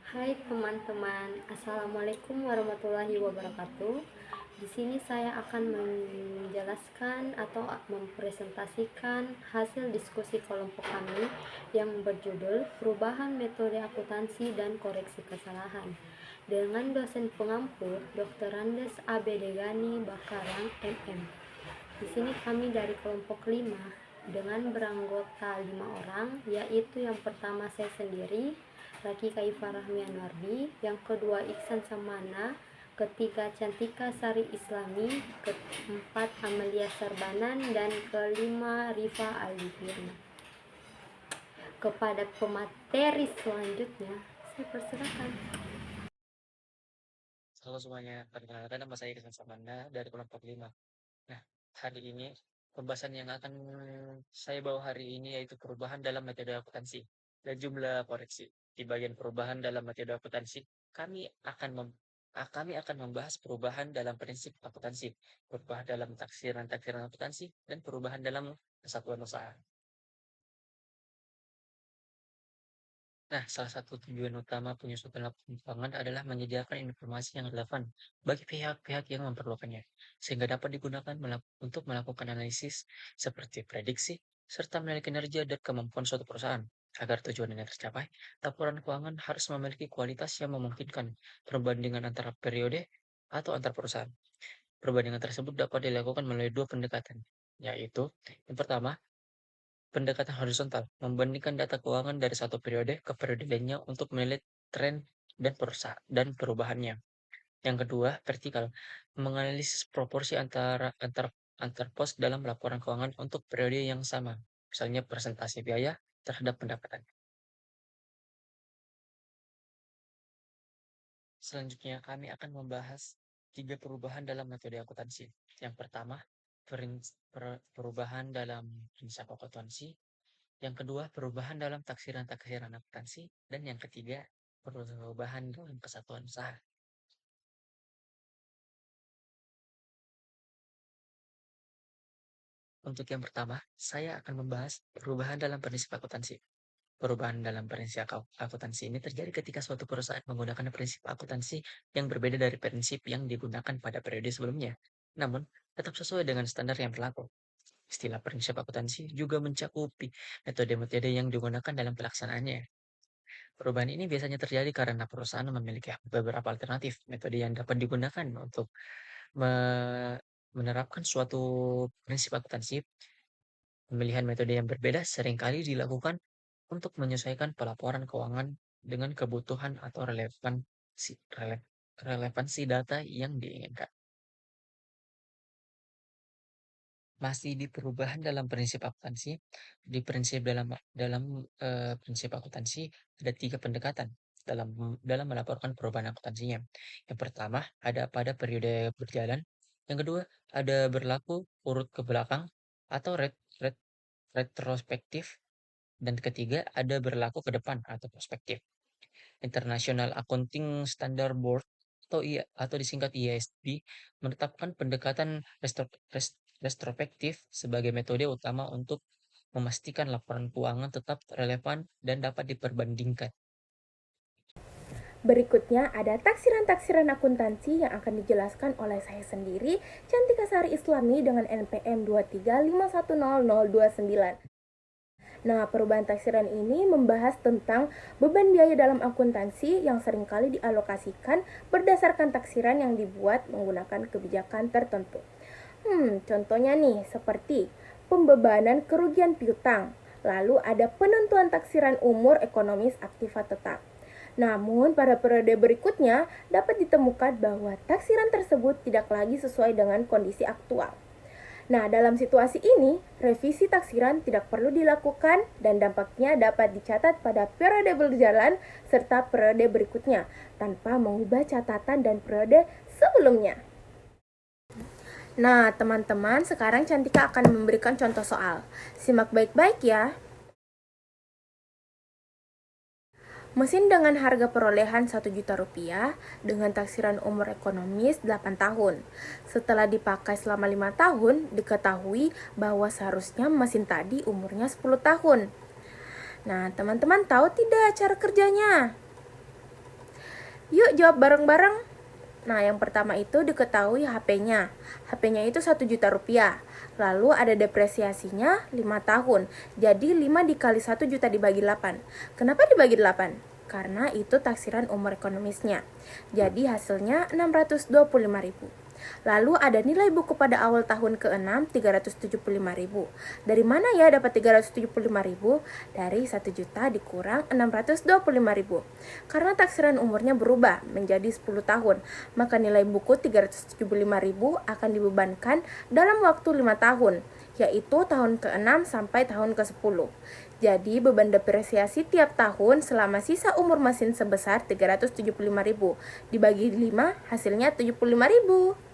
Hai teman-teman, Assalamualaikum warahmatullahi wabarakatuh. Di sini saya akan menjelaskan atau mempresentasikan hasil diskusi kelompok kami yang berjudul Perubahan Metode Akuntansi dan Koreksi Kesalahan dengan dosen pengampu Dr. Randes Abedegani Bakarang MM. Di sini kami dari kelompok 5 dengan beranggota 5 orang, yaitu yang pertama saya sendiri, Raki Kaifah Rahmianwardi, yang kedua Iksan Samana, ketiga Cantika Sari Islami, keempat Amelia Sarbanan, dan kelima Rifa Aldiviana. Kepada pemateri selanjutnya, saya persilakan. Halo semuanya, perkenalkan nama saya Iksan Samanda dari kelompok 5. Nah, hari ini pembahasan yang akan saya bawa hari ini yaitu perubahan dalam metode akuntansi dan jumlah koreksi. Di bagian perubahan dalam metode akuntansi, kami akan membahas perubahan dalam prinsip akuntansi, perubahan dalam taksiran-taksiran akuntansi, dan perubahan dalam kesatuan usaha. Nah, salah satu tujuan utama penyusunan laporan keuangan adalah menyediakan informasi yang relevan bagi pihak-pihak yang memerlukannya, sehingga dapat digunakan untuk melakukan analisis seperti prediksi, serta menilai kinerja dan kemampuan suatu perusahaan. Agar tujuan ini tercapai, laporan keuangan harus memiliki kualitas yang memungkinkan perbandingan antara periode atau antar perusahaan. Perbandingan tersebut dapat dilakukan melalui dua pendekatan, yaitu yang pertama, pendekatan horizontal, membandingkan data keuangan dari satu periode ke periode lainnya untuk menilai tren dan perubahannya. Yang kedua, vertikal, menganalisis proporsi antar pos dalam laporan keuangan untuk periode yang sama, misalnya presentasi biaya terhadap pendapatan. Selanjutnya, kami akan membahas 3 perubahan dalam metode akuntansi. Yang pertama, perubahan dalam prinsip akuntansi. Yang kedua, perubahan dalam taksiran-taksiran akuntansi. Dan yang ketiga, perubahan dalam kesatuan usaha. Untuk yang pertama, saya akan membahas perubahan dalam prinsip akuntansi. Perubahan dalam prinsip akuntansi ini terjadi ketika suatu perusahaan menggunakan prinsip akuntansi yang berbeda dari prinsip yang digunakan pada periode sebelumnya, namun tetap sesuai dengan standar yang berlaku. Istilah prinsip akuntansi juga mencakupi metode-metode yang digunakan dalam pelaksanaannya. Perubahan ini biasanya terjadi karena perusahaan memiliki beberapa alternatif metode yang dapat digunakan untuk menerapkan suatu prinsip akuntansi. Pemilihan metode yang berbeda seringkali dilakukan untuk menyesuaikan pelaporan keuangan dengan kebutuhan atau relevansi data yang diinginkan. Masih di perubahan dalam prinsip akuntansi, di prinsip akuntansi ada 3 pendekatan dalam melaporkan perubahan akuntansinya. Yang pertama ada pada periode berjalan, yang kedua ada berlaku urut ke belakang atau retrospektif, dan ketiga ada berlaku ke depan atau prospektif. International Accounting Standard Board atau disingkat IASB menetapkan pendekatan retrospektif sebagai metode utama untuk memastikan laporan keuangan tetap relevan dan dapat diperbandingkan. Berikutnya ada taksiran-taksiran akuntansi yang akan dijelaskan oleh saya sendiri, Cantika Sari Islami dengan NPM 235100029. Nah, perubahan taksiran ini membahas tentang beban biaya dalam akuntansi yang seringkali dialokasikan berdasarkan taksiran yang dibuat menggunakan kebijakan tertentu. Contohnya nih, seperti pembebanan kerugian piutang, lalu ada penentuan taksiran umur ekonomis aktiva tetap. Namun, pada periode berikutnya dapat ditemukan bahwa taksiran tersebut tidak lagi sesuai dengan kondisi aktual. Nah, dalam situasi ini, revisi taksiran tidak perlu dilakukan dan dampaknya dapat dicatat pada periode berjalan serta periode berikutnya tanpa mengubah catatan dan periode sebelumnya. Nah, teman-teman, sekarang Cantika akan memberikan contoh soal. Simak baik-baik ya. Mesin dengan harga perolehan 1 juta rupiah dengan taksiran umur ekonomis 8 tahun. Setelah dipakai selama 5 tahun, diketahui bahwa seharusnya mesin tadi umurnya 10 tahun. Nah, teman-teman tahu tidak cara kerjanya? Yuk jawab bareng-bareng. Nah, yang pertama itu diketahui HP-nya. HP-nya itu 1 juta rupiah. Lalu ada depresiasinya 5 tahun. Jadi 5 dikali 1 juta dibagi 8. Kenapa dibagi 8? Karena itu taksiran umur ekonomisnya. Jadi hasilnya 625.000. Lalu ada nilai buku pada awal tahun ke-6 375.000. Dari mana ya dapat 375.000? Dari 1 juta dikurang 625.000. Karena taksiran umurnya berubah menjadi 10 tahun, maka nilai buku 375.000 akan dibebankan dalam waktu 5 tahun, yaitu tahun ke-6 sampai tahun ke-10. Jadi beban depresiasi tiap tahun selama sisa umur mesin sebesar 375.000 dibagi 5 hasilnya 75.000.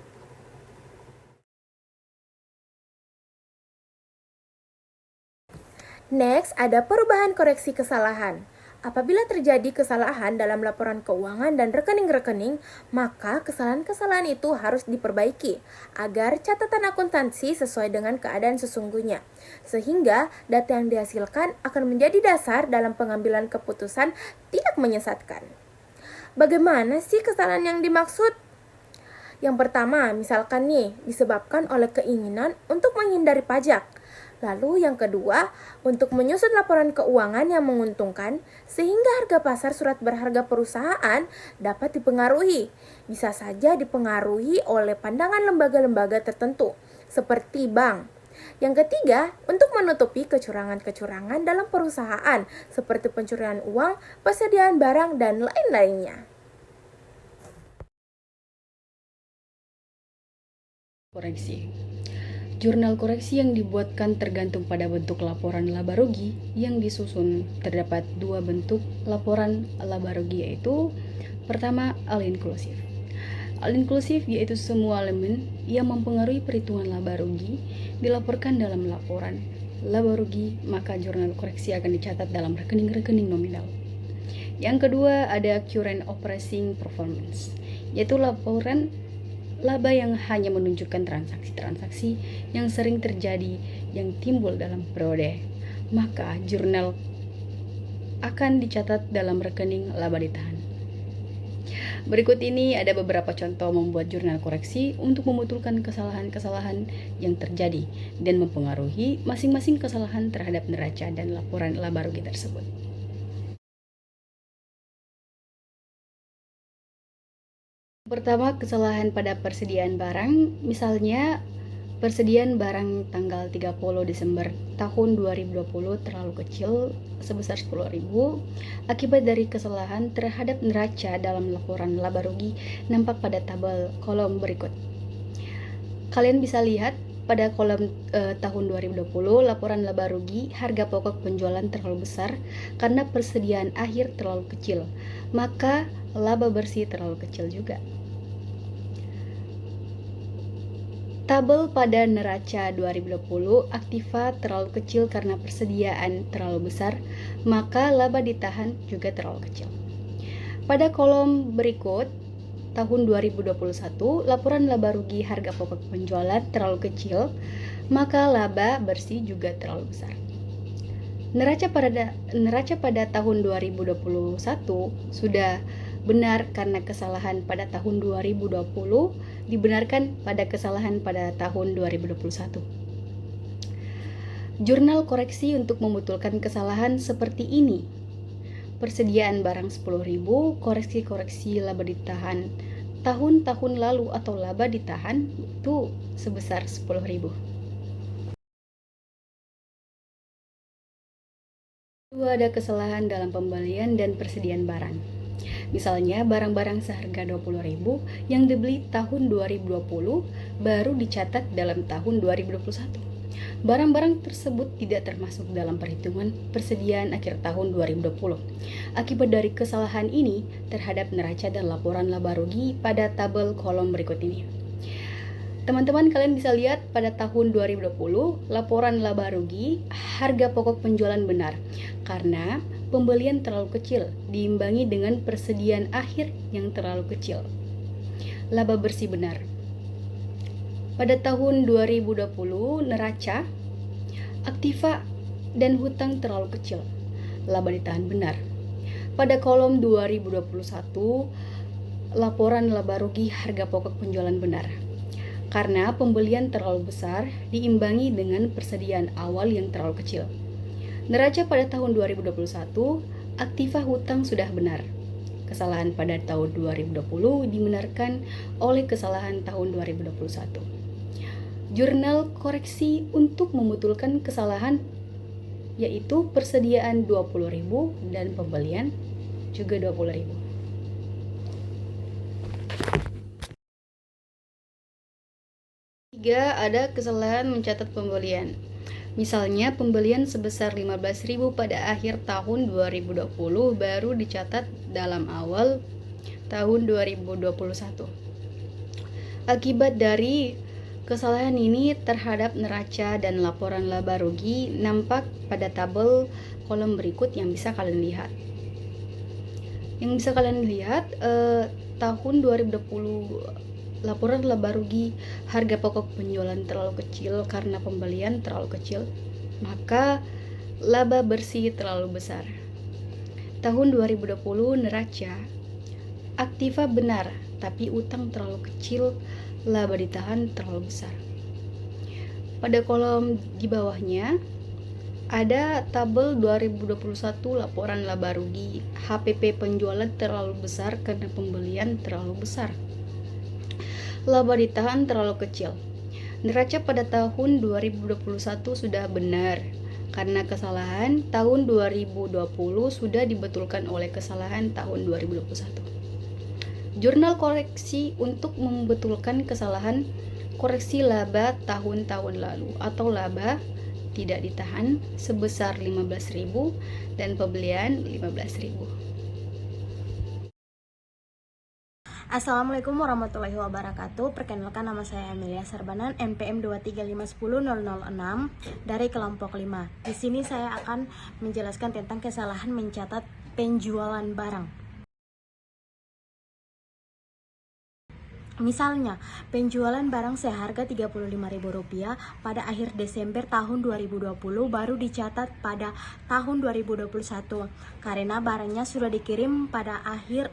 Next, ada perubahan koreksi kesalahan. Apabila terjadi kesalahan dalam laporan keuangan dan rekening-rekening, maka kesalahan-kesalahan itu harus diperbaiki agar catatan akuntansi sesuai dengan keadaan sesungguhnya. Sehingga data yang dihasilkan akan menjadi dasar dalam pengambilan keputusan tidak menyesatkan. Bagaimana sih kesalahan yang dimaksud? Yang pertama, misalkan nih, disebabkan oleh keinginan untuk menghindari pajak. Lalu yang kedua, untuk menyusun laporan keuangan yang menguntungkan sehingga harga pasar surat berharga perusahaan dapat dipengaruhi. Bisa saja dipengaruhi oleh pandangan lembaga-lembaga tertentu, seperti bank. Yang ketiga, untuk menutupi kecurangan-kecurangan dalam perusahaan, seperti pencurian uang, persediaan barang, dan lain-lainnya. Koreksi. Jurnal koreksi yang dibuatkan tergantung pada bentuk laporan laba rugi yang disusun. Terdapat 2 bentuk laporan laba rugi, yaitu pertama, all-inclusive. All-inclusive yaitu semua elemen yang mempengaruhi perhitungan laba rugi dilaporkan dalam laporan laba rugi, maka jurnal koreksi akan dicatat dalam rekening-rekening nominal. Yang kedua, ada current operating performance, yaitu laporan laba yang hanya menunjukkan transaksi-transaksi yang sering terjadi yang timbul dalam periode, maka jurnal akan dicatat dalam rekening laba ditahan. Berikut ini ada beberapa contoh membuat jurnal koreksi untuk memutulkan kesalahan-kesalahan yang terjadi dan mempengaruhi masing-masing kesalahan terhadap neraca dan laporan laba rugi tersebut. Pertama, kesalahan pada persediaan barang. Misalnya, persediaan barang tanggal 30 Desember tahun 2020 terlalu kecil sebesar 10.000. Akibat dari kesalahan terhadap neraca dalam laporan laba rugi nampak pada tabel kolom berikut. Kalian bisa lihat pada kolom tahun 2020 laporan laba rugi harga pokok penjualan terlalu besar karena persediaan akhir terlalu kecil, maka laba bersih terlalu kecil juga. Tabel pada neraca 2020, aktiva terlalu kecil karena persediaan terlalu besar, maka laba ditahan juga terlalu kecil. Pada kolom berikut, tahun 2021, laporan laba rugi harga pokok penjualan terlalu kecil, maka laba bersih juga terlalu besar. Neraca pada tahun 2021 sudah benar karena kesalahan pada tahun 2020 dibenarkan pada kesalahan pada tahun 2021. Jurnal koreksi untuk memutulkan kesalahan seperti ini. Persediaan barang 10.000, koreksi-koreksi laba ditahan tahun-tahun lalu atau laba ditahan itu sebesar 10.000. Kedua, ada kesalahan dalam pembelian dan persediaan barang. Misalnya, barang-barang seharga 20.000 yang dibeli tahun 2020 baru dicatat dalam tahun 2021. Barang-barang tersebut tidak termasuk dalam perhitungan persediaan akhir tahun 2020. Akibat dari kesalahan ini terhadap neraca dan laporan laba rugi pada tabel kolom berikut ini. Teman-teman, kalian bisa lihat pada tahun 2020 laporan laba rugi harga pokok penjualan benar karena pembelian terlalu kecil diimbangi dengan persediaan akhir yang terlalu kecil. Laba bersih benar. Pada tahun 2020 neraca, aktiva dan hutang terlalu kecil. Laba ditahan benar. Pada kolom 2021 laporan laba rugi harga pokok penjualan benar. Karena pembelian terlalu besar diimbangi dengan persediaan awal yang terlalu kecil. Neraca pada tahun 2021, aktiva hutang sudah benar. Kesalahan pada tahun 2020 dibenarkan oleh kesalahan tahun 2021. Jurnal koreksi untuk membetulkan kesalahan yaitu persediaan 20.000 dan pembelian juga 20.000. Tiga, ada kesalahan mencatat pembelian. Misalnya pembelian sebesar 15.000 pada akhir tahun 2020 baru dicatat dalam awal tahun 2021. Akibat dari kesalahan ini terhadap neraca dan laporan laba rugi nampak pada tabel kolom berikut yang bisa kalian lihat. Tahun 2020 laporan laba rugi harga pokok penjualan terlalu kecil karena pembelian terlalu kecil, maka laba bersih terlalu besar. Tahun 2020 neraca aktiva benar tapi utang terlalu kecil, laba ditahan terlalu besar. Pada kolom di bawahnya ada tabel 2021 laporan laba rugi HPP penjualan terlalu besar karena pembelian terlalu besar. Laba ditahan terlalu kecil. Neraca pada tahun 2021 sudah benar karena kesalahan tahun 2020 sudah dibetulkan oleh kesalahan tahun 2021. Jurnal koreksi untuk membetulkan kesalahan koreksi laba tahun-tahun lalu atau laba tidak ditahan sebesar 15.000 dan pembelian 15.000. Assalamualaikum warahmatullahi wabarakatuh. Perkenalkan, nama saya Amelia Sarbanan, NPM 2351006 dari kelompok 5. Di sini saya akan menjelaskan tentang kesalahan mencatat penjualan barang. Misalnya, penjualan barang seharga Rp35.000 pada akhir Desember tahun 2020 baru dicatat pada tahun 2021 karena barangnya sudah dikirim pada akhir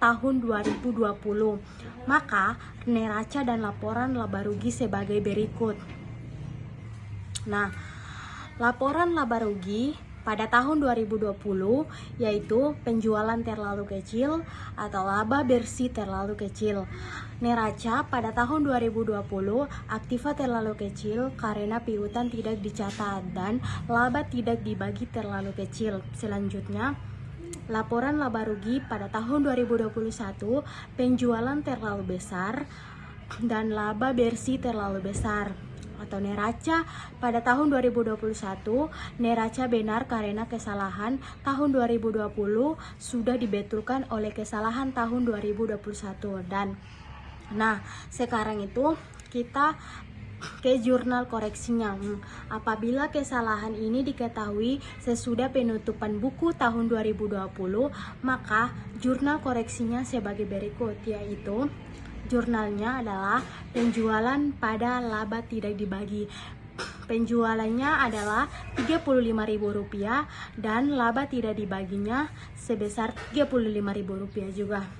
tahun 2020. Maka neraca dan laporan laba rugi sebagai berikut. Nah, laporan laba rugi pada tahun 2020 yaitu penjualan terlalu kecil atau laba bersih terlalu kecil. Neraca pada tahun 2020 aktiva terlalu kecil karena piutang tidak dicatat dan laba tidak dibagi terlalu kecil. Selanjutnya, laporan laba rugi pada tahun 2021 penjualan terlalu besar dan laba bersih terlalu besar. Atau neraca pada tahun 2021 neraca benar karena kesalahan tahun 2020 sudah dibetulkan oleh kesalahan tahun 2021 dan sekarang itu kita ke jurnal koreksinya. Apabila kesalahan ini diketahui sesudah penutupan buku tahun 2020, maka jurnal koreksinya sebagai berikut, yaitu jurnalnya adalah penjualan pada laba tidak dibagi. Penjualannya adalah Rp35.000 dan laba tidak dibaginya sebesar Rp35.000 juga.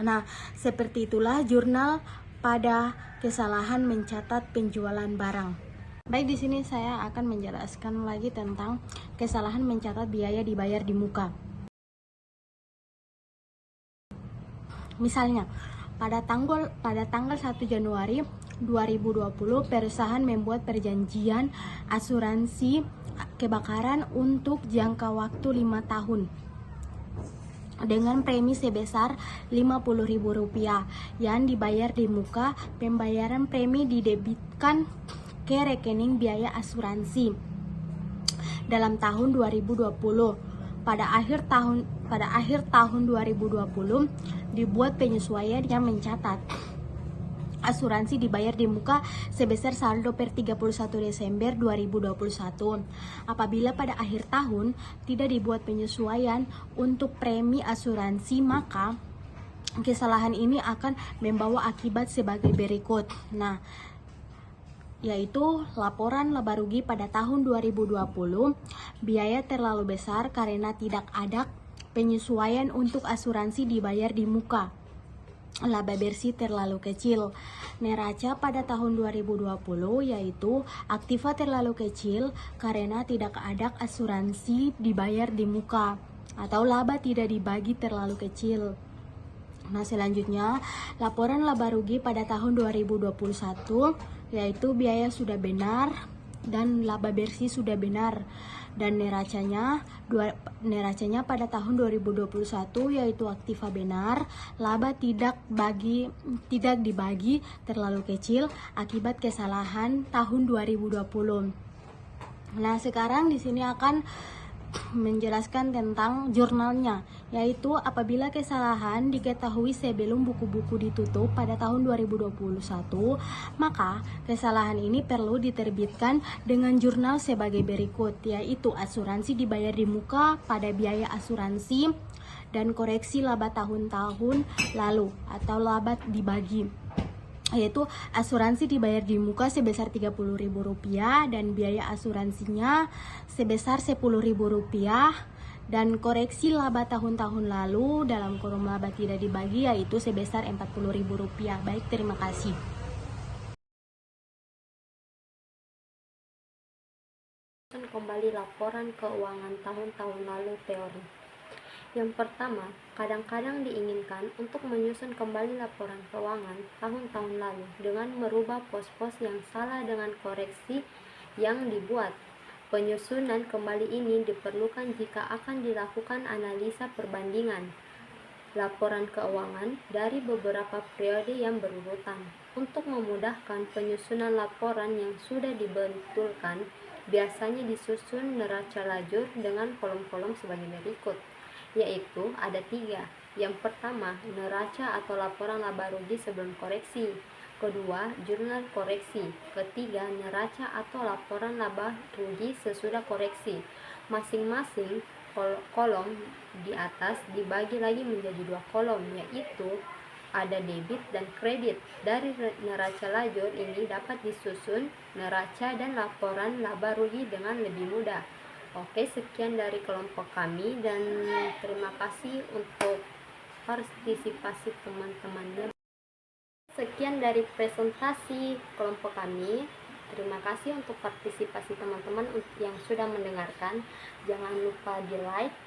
Nah, seperti itulah jurnal pada kesalahan mencatat penjualan barang. Baik, di sini saya akan menjelaskan lagi tentang kesalahan mencatat biaya dibayar di muka. Misalnya, pada tanggal 1 Januari 2020 perusahaan membuat perjanjian asuransi kebakaran untuk jangka waktu 5 tahun dengan premi sebesar Rp50.000 yang dibayar di muka. Pembayaran premi didebitkan ke rekening biaya asuransi dalam tahun 2020. Pada akhir tahun 2020 dibuat penyesuaian yang mencatat asuransi dibayar di muka sebesar saldo per 31 Desember 2021. Apabila pada akhir tahun tidak dibuat penyesuaian untuk premi asuransi, maka kesalahan ini akan membawa akibat sebagai berikut. Nah, yaitu laporan laba rugi pada tahun 2020 biaya terlalu besar karena tidak ada penyesuaian untuk asuransi dibayar di muka. Laba bersih terlalu kecil. Neraca pada tahun 2020 yaitu aktiva terlalu kecil karena tidak ada asuransi dibayar di muka atau laba tidak dibagi terlalu kecil. Nah, selanjutnya laporan laba rugi pada tahun 2021 yaitu biaya sudah benar dan laba bersih sudah benar, dan neracanya pada tahun 2021 yaitu aktiva benar, laba tidak dibagi terlalu kecil akibat kesalahan tahun 2020. Nah, sekarang di sini akan menjelaskan tentang jurnalnya, yaitu apabila kesalahan diketahui sebelum buku-buku ditutup pada tahun 2021, maka kesalahan ini perlu diterbitkan dengan jurnal sebagai berikut, yaitu asuransi dibayar di muka pada biaya asuransi dan koreksi laba tahun-tahun lalu atau laba dibagi, yaitu asuransi dibayar di muka sebesar Rp30.000 dan biaya asuransinya sebesar Rp10.000, dan koreksi laba tahun-tahun lalu dalam kurung laba tidak dibagi yaitu sebesar Rp40.000. Baik, terima kasih. Kembali laporan keuangan tahun-tahun lalu teori. Yang pertama, kadang-kadang diinginkan untuk menyusun kembali laporan keuangan tahun-tahun lalu dengan merubah pos-pos yang salah dengan koreksi yang dibuat. Penyusunan kembali ini diperlukan jika akan dilakukan analisa perbandingan laporan keuangan dari beberapa periode yang berurutan. Untuk memudahkan penyusunan laporan yang sudah dibetulkan, biasanya disusun neraca lajur dengan kolom-kolom sebagai berikut, yaitu ada 3. Yang pertama, neraca atau laporan laba rugi sebelum koreksi. Kedua, jurnal koreksi. Ketiga, neraca atau laporan laba rugi sesudah koreksi. Masing-masing kolom di atas dibagi lagi menjadi 2 kolom, yaitu ada debit dan kredit. Dari neraca lajur ini dapat disusun neraca dan laporan laba rugi dengan lebih mudah. Oke, sekian dari kelompok kami dan terima kasih untuk partisipasi teman-temannya. Sekian dari presentasi kelompok kami. Terima kasih untuk partisipasi teman-teman yang sudah mendengarkan. Jangan lupa di like,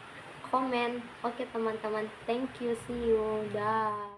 komen. Oke teman-teman, thank you, see you, dah.